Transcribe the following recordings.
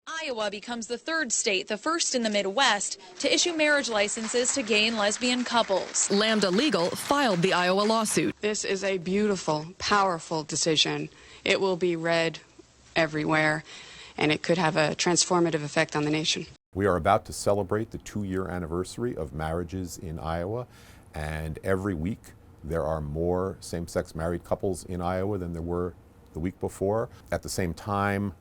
Iowa becomes the third state, the first in the Midwest, to issue marriage licenses to gay and lesbian couples. Lambda Legal filed the Iowa lawsuit. This is a beautiful, powerful decision. It will be read everywhere, and it could have a transformative effect on the nation. We are about to celebrate the 2-year anniversary of marriages in Iowa, and every week there are more same-sex married couples in Iowa than there were the week before. At the same time,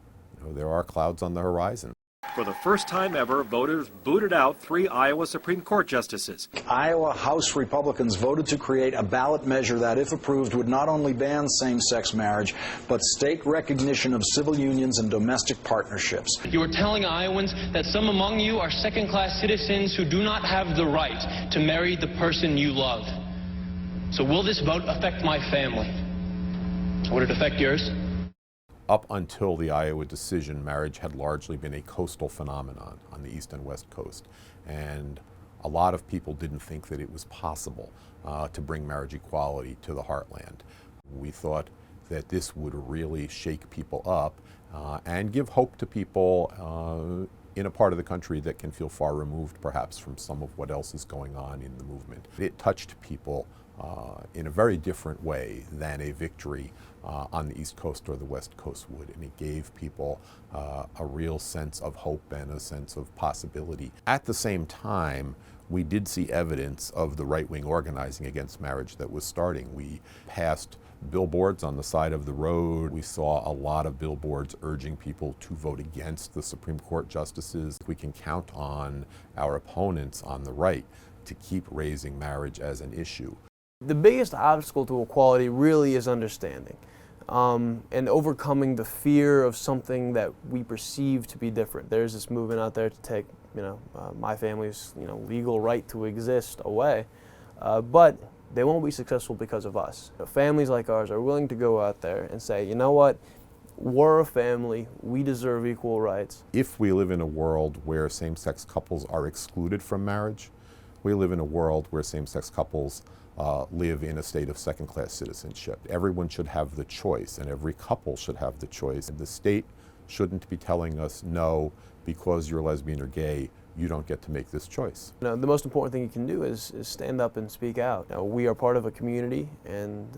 there are clouds on the horizon. For the first time ever, voters booted out 3 Iowa Supreme Court justices. Iowa House Republicans voted to create a ballot measure that, if approved, would not only ban same-sex marriage, but state recognition of civil unions and domestic partnerships. You are telling Iowans that some among you are second-class citizens who do not have the right to marry the person you love. So will this vote affect my family? Would it affect yours? Up until the Iowa decision, marriage had largely been a coastal phenomenon on the East and West Coast. And a lot of people didn't think that it was possible to bring marriage equality to the heartland. We thought that this would really shake people up and give hope to people in a part of the country that can feel far removed, perhaps, from some of what else is going on in the movement. It touched people in a very different way than a victory on the East Coast or the West Coast would, and it gave people a real sense of hope and a sense of possibility. At the same time, we did see evidence of the right-wing organizing against marriage that was starting. We passed billboards on the side of the road. We saw a lot of billboards urging people to vote against the Supreme Court justices. We can count on our opponents on the right to keep raising marriage as an issue. The biggest obstacle to equality really is understanding and overcoming the fear of something that we perceive to be different. There's this movement out there to take, my family's, legal right to exist away, but they won't be successful because of us. Families like ours are willing to go out there and say, you know what, we're a family, we deserve equal rights. If we live in a world where same-sex couples are excluded from marriage, we live in a world where same-sex couples live in a state of second-class citizenship. Everyone should have the choice, and every couple should have the choice. The state shouldn't be telling us, no, because you're lesbian or gay, you don't get to make this choice. The most important thing you can do is stand up and speak out. We are part of a community, and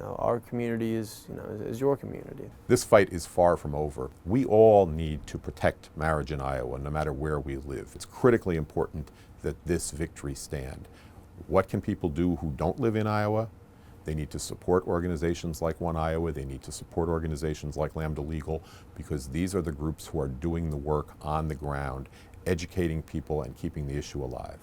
our community is your community. This fight is far from over. We all need to protect marriage in Iowa, no matter where we live. It's critically important that this victory stand. What can people do who don't live in Iowa? They need to support organizations like One Iowa. They need to support organizations like Lambda Legal, because these are the groups who are doing the work on the ground, educating people and keeping the issue alive.